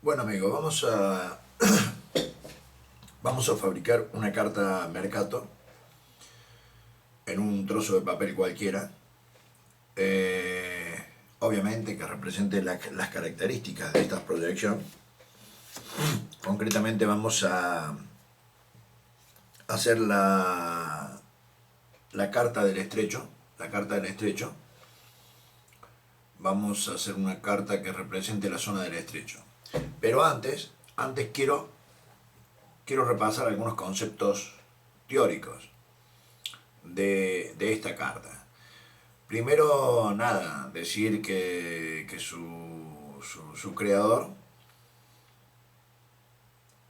Bueno amigos, vamos a fabricar una carta Mercator en un trozo de papel cualquiera. Obviamente que represente las características de esta proyección. Concretamente vamos a hacer la carta del estrecho. La carta del estrecho. Vamos a hacer una carta que represente la zona del estrecho. Pero antes quiero repasar algunos conceptos teóricos de esta carta. Primero, nada, decir que su creador,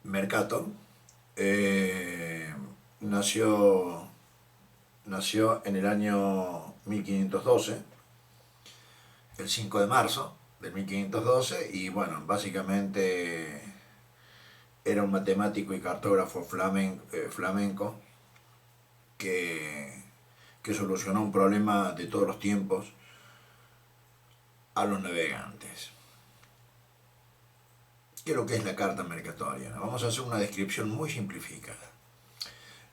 Mercator, nació en el año 1512, el 5 de marzo del 1512, y bueno, básicamente era un matemático y cartógrafo flamenco que solucionó un problema de todos los tiempos a los navegantes. ¿Qué es lo que es la carta mercatoriana? Vamos a hacer una descripción muy simplificada.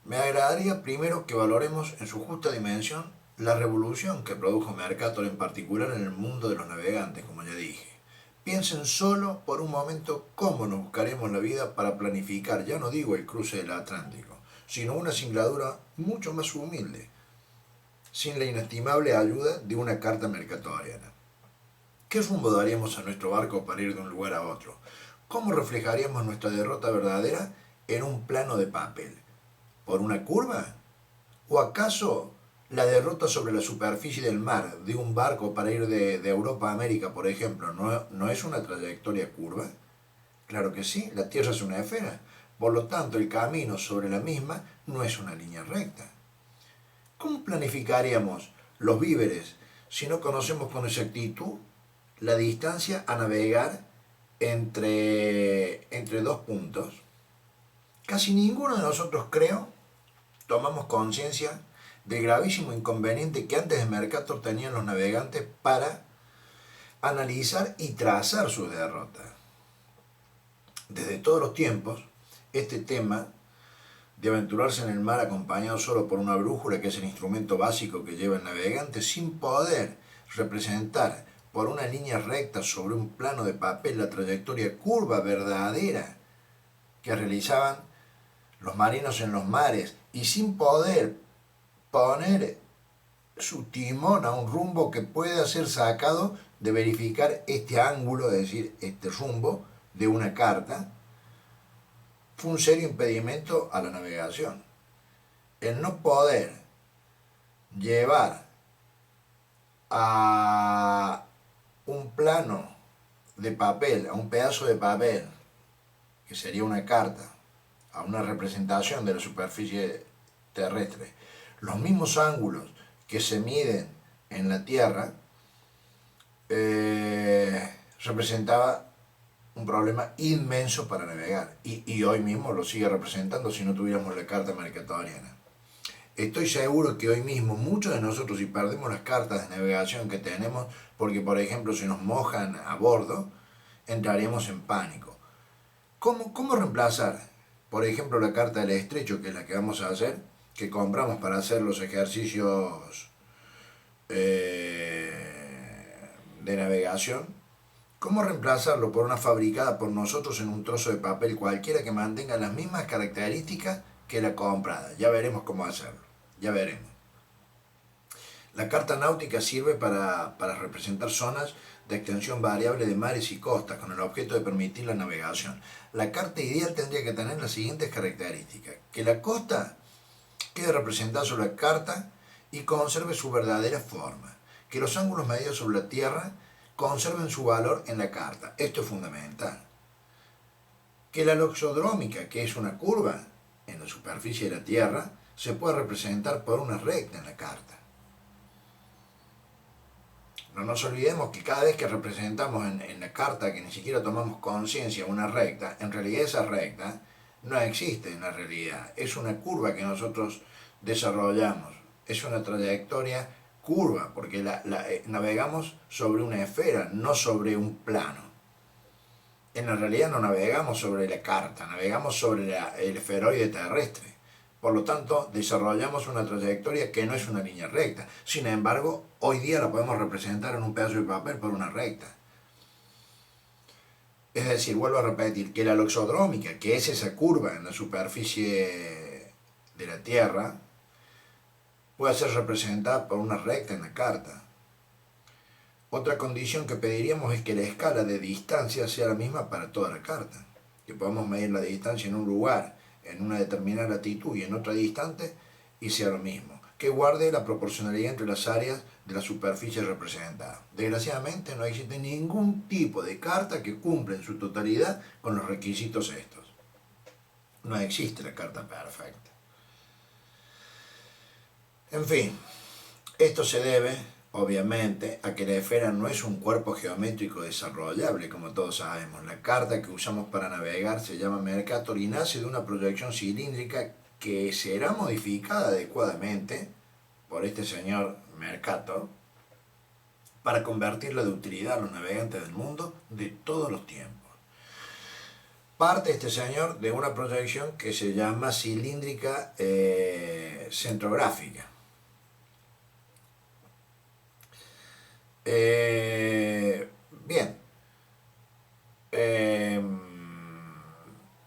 Me agradaría primero que valoremos en su justa dimensión la revolución que produjo Mercator, en particular en el mundo de los navegantes, como ya dije. Piensen solo por un momento cómo nos buscaremos la vida para planificar, ya no digo el cruce del Atlántico, sino una singladura mucho más humilde, sin la inestimable ayuda de una carta mercatoriana. ¿Qué rumbo daríamos a nuestro barco para ir de un lugar a otro? ¿Cómo reflejaríamos nuestra derrota verdadera en un plano de papel? ¿Por una curva? ¿O acaso la derrota sobre la superficie del mar de un barco para ir de Europa a América, por ejemplo, no es una trayectoria curva? Claro que sí, la Tierra es una esfera. Por lo tanto, el camino sobre la misma no es una línea recta. ¿Cómo planificaríamos los víveres si no conocemos con exactitud la distancia a navegar entre dos puntos? Casi ninguno de nosotros, creo, tomamos conciencia del gravísimo inconveniente que antes de Mercator tenían los navegantes para analizar y trazar sus derrotas. Desde todos los tiempos, este tema de aventurarse en el mar acompañado solo por una brújula, que es el instrumento básico que lleva el navegante, sin poder representar por una línea recta sobre un plano de papel la trayectoria curva verdadera que realizaban los marinos en los mares, y sin poder poner su timón a un rumbo que pueda ser sacado de verificar este ángulo, es decir, este rumbo de una carta, fue un serio impedimento a la navegación. El no poder llevar a un plano de papel, a un pedazo de papel, que sería una carta, a una representación de la superficie terrestre, los mismos ángulos que se miden en la Tierra, representaba un problema inmenso para navegar, y hoy mismo lo sigue representando si no tuviéramos la carta mercatoriana. Estoy seguro que hoy mismo muchos de nosotros, si perdemos las cartas de navegación que tenemos, porque por ejemplo se nos mojan a bordo, entraríamos en pánico. ¿Cómo reemplazar, por ejemplo, la carta del estrecho, que es la que vamos a hacer, que compramos para hacer los ejercicios de navegación? ¿Cómo reemplazarlo por una fabricada por nosotros en un trozo de papel cualquiera que mantenga las mismas características que la comprada? Ya veremos cómo hacerlo, ya veremos. La carta náutica sirve para representar zonas de extensión variable de mares y costas, con el objeto de permitir la navegación. La carta ideal tendría que tener las siguientes características: que la costa quede representada sobre la carta y conserve su verdadera forma; que los ángulos medidos sobre la tierra conserven su valor en la carta, esto es fundamental; que la loxodrómica, que es una curva en la superficie de la tierra, se pueda representar por una recta en la carta. No nos olvidemos que cada vez que representamos en la carta, que ni siquiera tomamos conciencia, una recta, en realidad esa recta no existe en la realidad, es una curva que nosotros desarrollamos, es una trayectoria curva, porque navegamos sobre una esfera, no sobre un plano. en la realidad no navegamos sobre la carta, navegamos sobre el esferoide terrestre. Por lo tanto, desarrollamos una trayectoria que no es una línea recta. Sin embargo, hoy día la podemos representar en un pedazo de papel por una recta. Es decir, vuelvo a repetir, que la loxodrómica, que es esa curva en la superficie de la Tierra, puede ser representada por una recta en la carta. Otra condición que pediríamos es que la escala de distancia sea la misma para toda la carta. Que podamos medir la distancia en un lugar, en una determinada latitud y en otra distante, y sea lo mismo. Que guarde la proporcionalidad entre las áreas de la superficie representada. Desgraciadamente no existe ningún tipo de carta que cumpla en su totalidad con los requisitos estos. No existe la carta perfecta. En fin, esto se debe, obviamente, a que la esfera no es un cuerpo geométrico desarrollable, como todos sabemos. La carta que usamos para navegar se llama Mercator y nace de una proyección cilíndrica que será modificada adecuadamente por este señor Mercator para convertirla de utilidad a los navegantes del mundo de todos los tiempos. Parte este señor de una proyección que se llama cilíndrica centrográfica. Bien,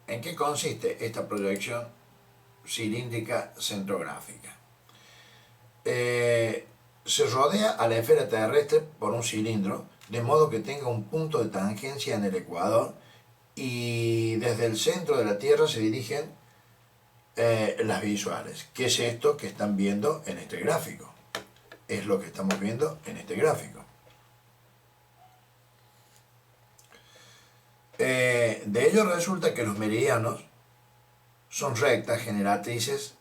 ¿en qué consiste esta proyección cilíndrica centrográfica? Se rodea a la esfera terrestre por un cilindro, de modo que tenga un punto de tangencia en el ecuador y desde el centro de la Tierra se dirigen las visuales. ¿Qué es esto que están viendo en este gráfico? Es lo que estamos viendo en este gráfico. De ello resulta que los meridianos son rectas generatrices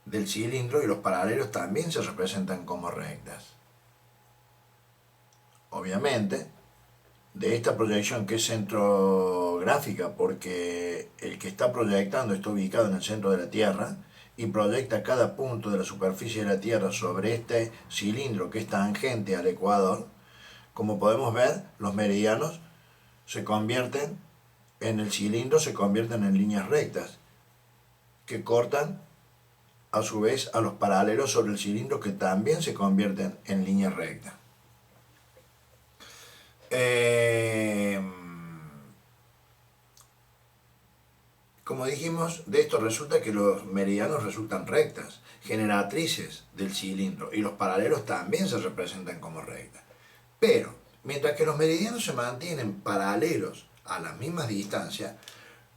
del cilindro y los paralelos también se representan como rectas. Obviamente, de esta proyección que es centrográfica, porque el que está proyectando está ubicado en el centro de la Tierra y proyecta cada punto de la superficie de la Tierra sobre este cilindro que es tangente al ecuador, como podemos ver, los meridianos se convierten en el cilindro, se convierten en líneas rectas que cortan a su vez a los paralelos sobre el cilindro que también se convierten en líneas rectas. Como dijimos, de esto resulta que los meridianos resultan rectas, generatrices del cilindro, y los paralelos también se representan como rectas. Pero, mientras que los meridianos se mantienen paralelos a las mismas distancias,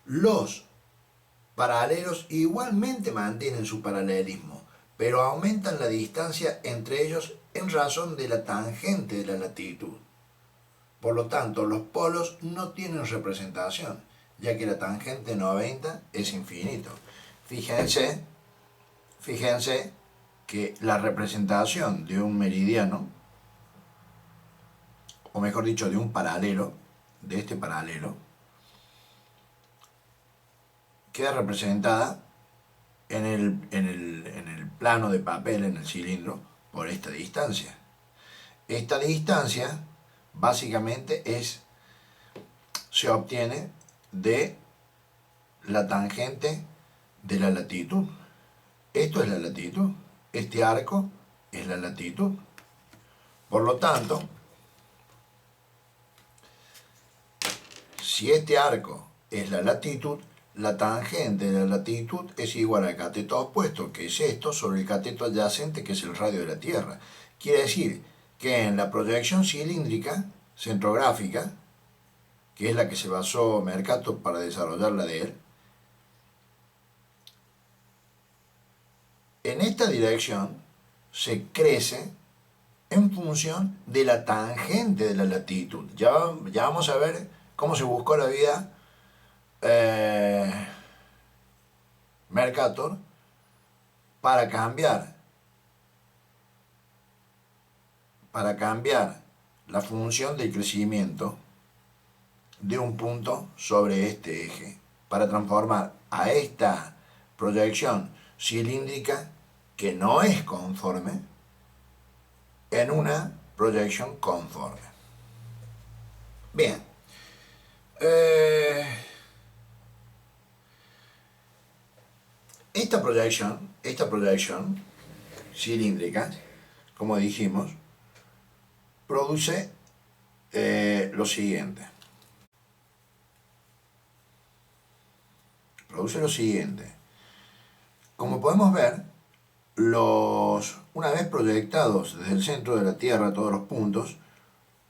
los paralelos igualmente mantienen su paralelismo, pero aumentan la distancia entre ellos en razón de la tangente de la latitud. Por lo tanto, los polos no tienen representación, ya que la tangente 90 es infinito. Fíjense que la representación de un meridiano, o mejor dicho, de un paralelo, de este paralelo, queda representada en el plano de papel, en el cilindro, por esta distancia. Esta distancia básicamente se obtiene de la tangente de la latitud. Esto es la latitud, este arco es la latitud. Por lo tanto, si este arco es la latitud, la tangente de la latitud es igual al cateto opuesto, que es esto, sobre el cateto adyacente, que es el radio de la Tierra. Quiere decir que en la proyección cilíndrica centrográfica, que es la que se basó Mercator para desarrollar la de él, en esta dirección se crece en función de la tangente de la latitud. Ya vamos a ver cómo se buscó la vida Mercator para cambiar la función del crecimiento de un punto sobre este eje, para transformar a esta proyección cilíndrica que no es conforme en una proyección conforme. Bien. esta proyección cilíndrica, como dijimos, produce lo siguiente. Como podemos ver, una vez proyectados desde el centro de la Tierra todos los puntos,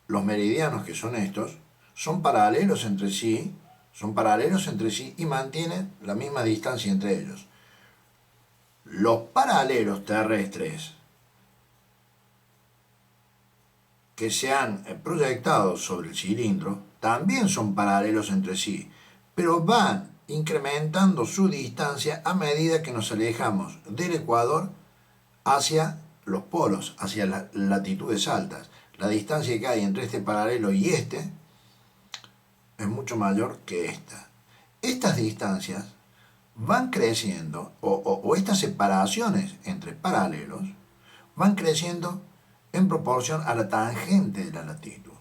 los meridianos, que son estos, son paralelos entre sí y mantienen la misma distancia entre ellos. Los paralelos terrestres que se han proyectado sobre el cilindro también son paralelos entre sí, pero van incrementando su distancia a medida que nos alejamos del ecuador hacia los polos, hacia las latitudes altas. La distancia que hay entre este paralelo y este es mucho mayor que esta. Estas distancias van creciendo, o estas separaciones entre paralelos van creciendo en proporción a la tangente de la latitud.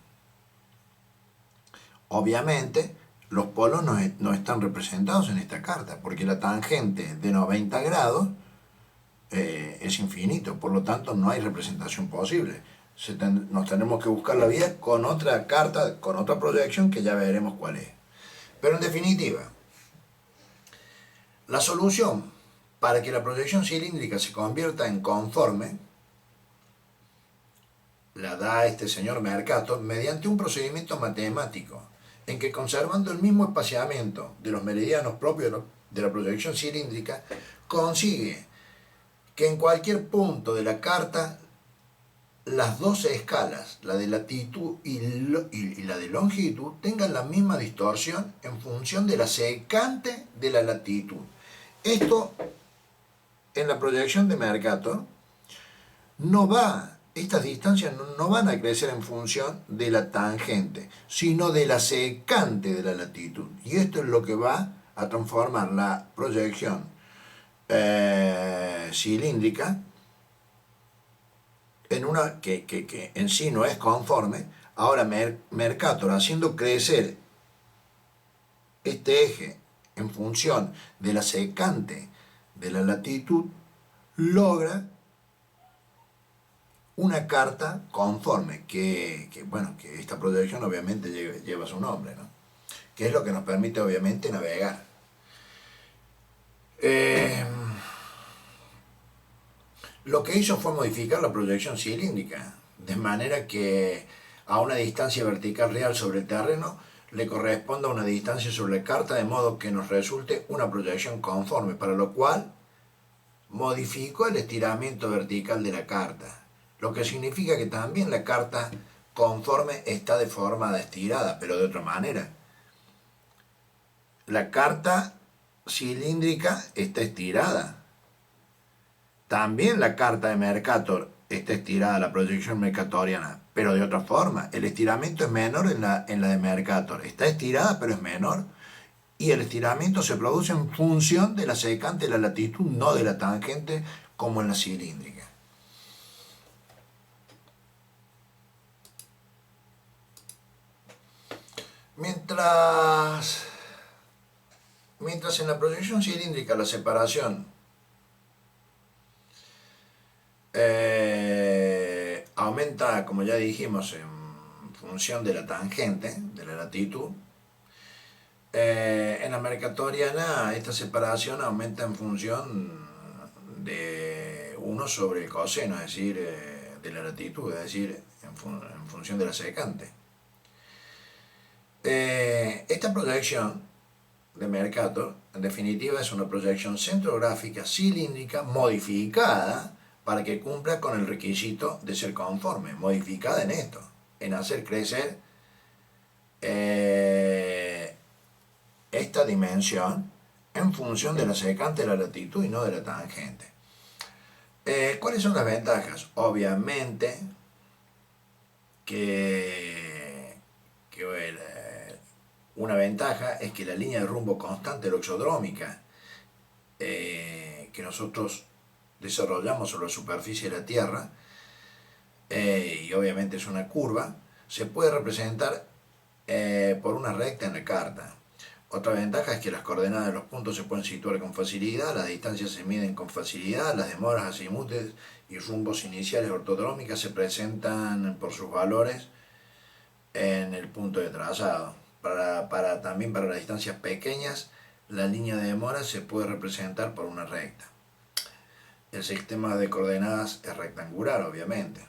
Obviamente, los polos no están representados en esta carta, porque la tangente de 90 grados es infinito, por lo tanto no hay representación posible. Nos tenemos que buscar la vida con otra carta, con otra proyección que ya veremos cuál es. Pero en definitiva, la solución para que la proyección cilíndrica se convierta en conforme la da este señor Mercator mediante un procedimiento matemático en que, conservando el mismo espaciamiento de los meridianos propios de la proyección cilíndrica, consigue que en cualquier punto de la carta las dos escalas, la de latitud y la de longitud, tengan la misma distorsión en función de la secante de la latitud. Esto, en la proyección de Mercator, estas distancias no van a crecer en función de la tangente, sino de la secante de la latitud. Y esto es lo que va a transformar la proyección cilíndrica en una que en sí no es conforme. Ahora Mercator, haciendo crecer este eje en función de la secante de la latitud, logra una carta conforme, que esta proyección obviamente lleva su nombre, ¿no? Que es lo que nos permite obviamente navegar. Lo que hizo fue modificar la proyección cilíndrica, de manera que a una distancia vertical real sobre el terreno le corresponda una distancia sobre la carta, de modo que nos resulte una proyección conforme, para lo cual modificó el estiramiento vertical de la carta, lo que significa que también la carta conforme está deformada, estirada, pero de otra manera. La carta cilíndrica está estirada. También la carta de Mercator está estirada, la proyección mercatoriana, pero de otra forma. El estiramiento es menor en la de Mercator. Está estirada, pero es menor. Y el estiramiento se produce en función de la secante de la latitud, no de la tangente, como en la cilíndrica. Mientras en la proyección cilíndrica la separación aumenta, como ya dijimos, en función de la tangente, de la latitud, en la mercatoriana esta separación aumenta en función de 1 sobre el coseno, es decir, de la latitud, es decir, en función de la secante. Esta proyección de Mercator, en definitiva, es una proyección centrográfica cilíndrica modificada para que cumpla con el requisito de ser conforme, modificada en esto, en hacer crecer esta dimensión en función de la secante de la latitud y no de la tangente. ¿Cuáles son las ventajas? Obviamente una ventaja es que la línea de rumbo constante loxodrómica que nosotros desarrollamos sobre la superficie de la Tierra, y obviamente es una curva, se puede representar por una recta en la carta. Otra ventaja es que las coordenadas de los puntos se pueden situar con facilidad, las distancias se miden con facilidad, las demoras azimutes y rumbos iniciales ortodrómicas se presentan por sus valores en el punto de trazado. También para las distancias pequeñas, la línea de demora se puede representar por una recta. El sistema de coordenadas es rectangular, obviamente.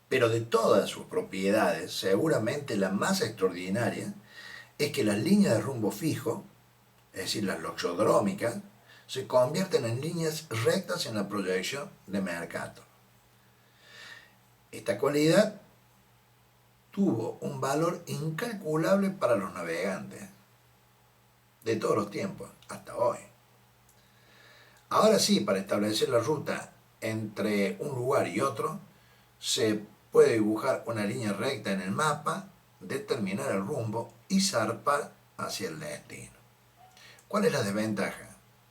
Pero de todas sus propiedades, seguramente la más extraordinaria es que las líneas de rumbo fijo, es decir, las loxodrómicas, se convierten en líneas rectas en la proyección de Mercator. Esta cualidad tuvo un valor incalculable para los navegantes de todos los tiempos, hasta hoy. Ahora sí, para establecer la ruta entre un lugar y otro, se puede dibujar una línea recta en el mapa, determinar el rumbo y zarpar hacia el destino. ¿Cuál es la desventaja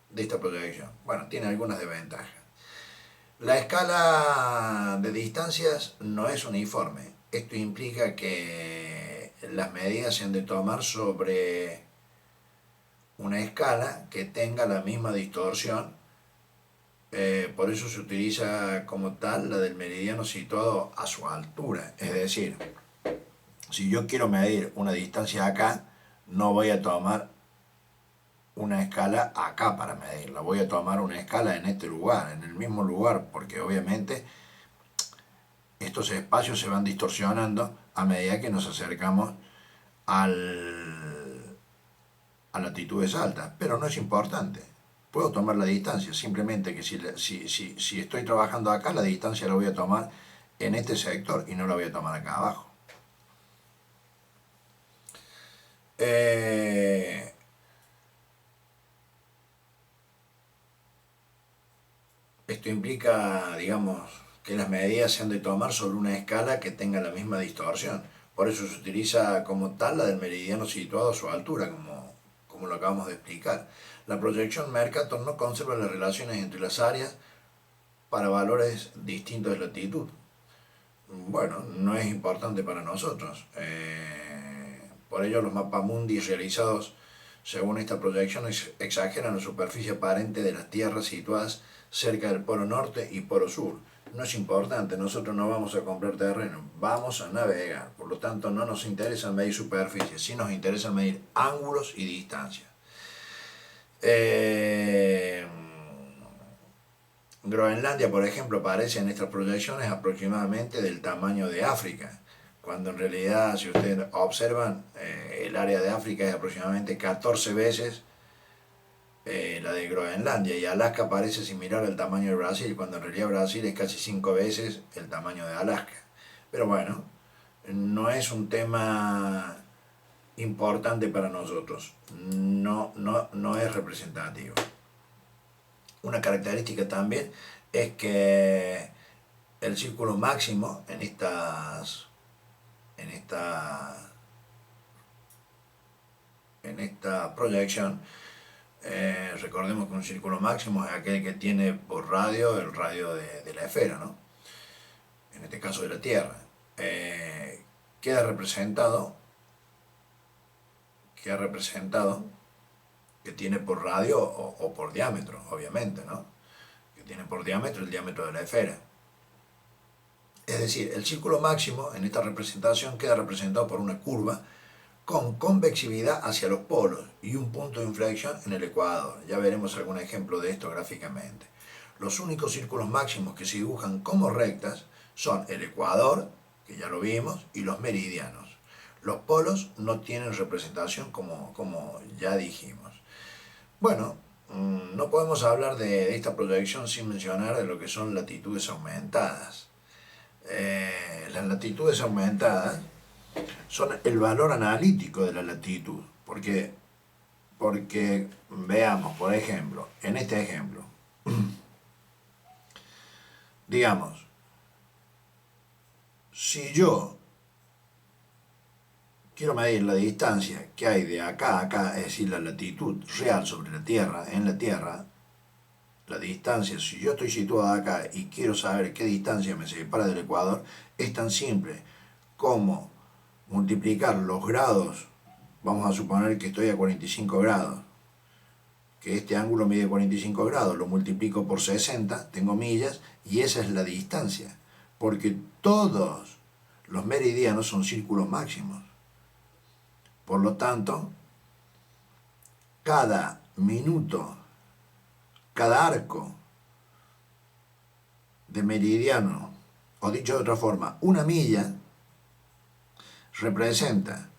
de esta proyección? Bueno, tiene algunas desventajas. La escala de distancias no es uniforme. Esto implica que las medidas se han de tomar sobre una escala que tenga la misma distorsión. Por eso se utiliza como tal la del meridiano situado a su altura. Es decir, si yo quiero medir una distancia acá, no voy a tomar una escala acá para medirla, voy a tomar una escala en este lugar, en el mismo lugar, porque obviamente estos espacios se van distorsionando a medida que nos acercamos a latitudes altas, pero no es importante. Puedo tomar la distancia, simplemente que si estoy trabajando acá, la distancia la voy a tomar en este sector y no la voy a tomar acá abajo. Esto implica, digamos, que las medidas se han de tomar sobre una escala que tenga la misma distorsión. Por eso se utiliza como tal la del meridiano situado a su altura, como lo acabamos de explicar. La proyección Mercator no conserva las relaciones entre las áreas para valores distintos de latitud. Bueno, no es importante para nosotros. Por ello los mapamundi realizados según esta proyección exageran la superficie aparente de las tierras situadas cerca del polo norte y polo sur. No es importante, nosotros no vamos a comprar terreno, vamos a navegar. Por lo tanto, no nos interesa medir superficie, sí nos interesa medir ángulos y distancias. Groenlandia, por ejemplo, aparece en estas proyecciones aproximadamente del tamaño de África, cuando en realidad, si ustedes observan, el área de África es aproximadamente 14 veces la de Groenlandia, y Alaska parece similar al tamaño de Brasil, cuando en realidad Brasil es casi 5 veces el tamaño de Alaska. Pero bueno, no es un tema importante para nosotros, no es representativo. Una característica también es que el círculo máximo en esta proyección, recordemos que un círculo máximo es aquel que tiene por radio el radio de la esfera, ¿no? En este caso de la Tierra. Queda representado que tiene por radio o por diámetro, obviamente, ¿no? Que tiene por diámetro el diámetro de la esfera. Es decir, el círculo máximo en esta representación queda representado por una curva con convexividad hacia los polos y un punto de inflexión en el ecuador. Ya veremos algún ejemplo de esto gráficamente. Los únicos círculos máximos que se dibujan como rectas son el ecuador, que ya lo vimos, y los meridianos. Los polos no tienen representación como ya dijimos. Bueno, no podemos hablar de esta proyección sin mencionar de lo que son latitudes aumentadas. Las latitudes aumentadas son el valor analítico de la latitud, porque veamos, por ejemplo, en este ejemplo, digamos, si yo quiero medir la distancia que hay de acá a acá, es decir, la latitud real sobre la Tierra, en la Tierra, la distancia, si yo estoy situado acá y quiero saber qué distancia me separa del ecuador, es tan simple como multiplicar los grados vamos a suponer que estoy a 45 grados, que este ángulo mide 45 grados, lo multiplico por 60, tengo millas, y esa es la distancia, porque todos los meridianos son círculos máximos. Por lo tanto, cada minuto, cada arco de meridiano, o dicho de otra forma, una milla, representa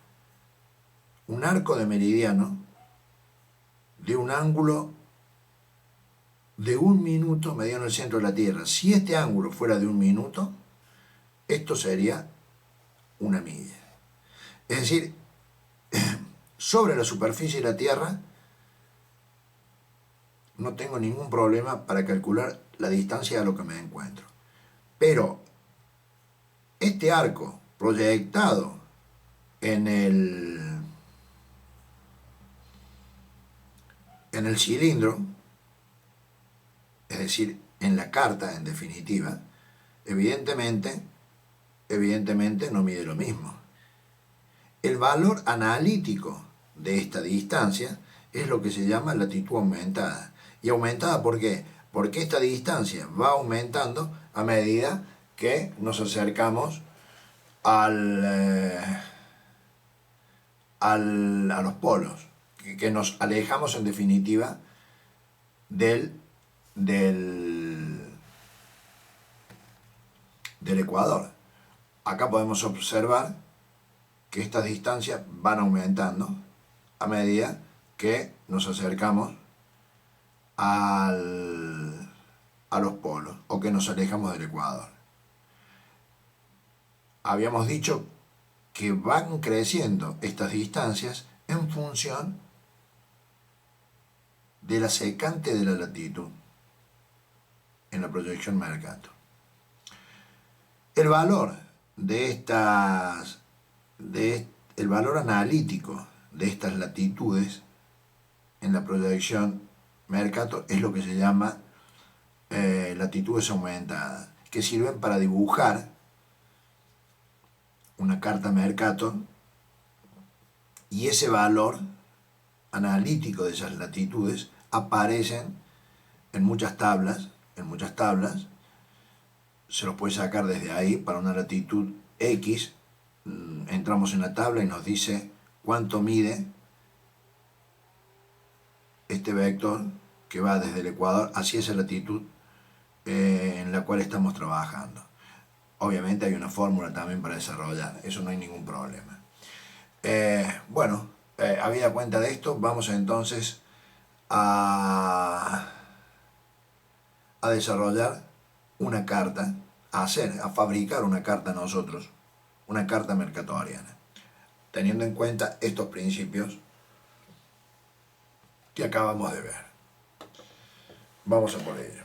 un arco de meridiano de un ángulo de 1 minuto medido en el centro de la Tierra. Si este ángulo fuera de 1 minuto, esto sería una milla. Es decir, sobre la superficie de la Tierra no tengo ningún problema para calcular la distancia a lo que me encuentro. Pero este arco proyectado en el cilindro, es decir, en la carta en definitiva, evidentemente no mide lo mismo. El valor analítico de esta distancia es lo que se llama latitud aumentada. ¿Y aumentada por qué? Porque esta distancia va aumentando a medida que nos acercamos a los polos, que nos alejamos en definitiva del Ecuador. Acá podemos observar que estas distancias van aumentando a medida que nos acercamos a los polos o que nos alejamos del Ecuador. Habíamos dicho que van creciendo estas distancias en función de la secante de la latitud en la proyección Mercator. El valor el valor analítico de estas latitudes en la proyección Mercator es lo que se llama latitudes aumentadas, que sirven para dibujar una carta Mercator, y ese valor analítico de esas latitudes aparecen en muchas tablas, se los puede sacar desde ahí. Para una latitud X, entramos en la tabla y nos dice cuánto mide este vector que va desde el Ecuador hacia esa latitud en la cual estamos trabajando. Obviamente hay una fórmula también para desarrollar, eso no hay ningún problema. Habida cuenta de esto, vamos entonces a desarrollar una carta, a fabricar una carta nosotros, una carta mercatoriana, teniendo en cuenta estos principios que acabamos de ver. Vamos a por ello.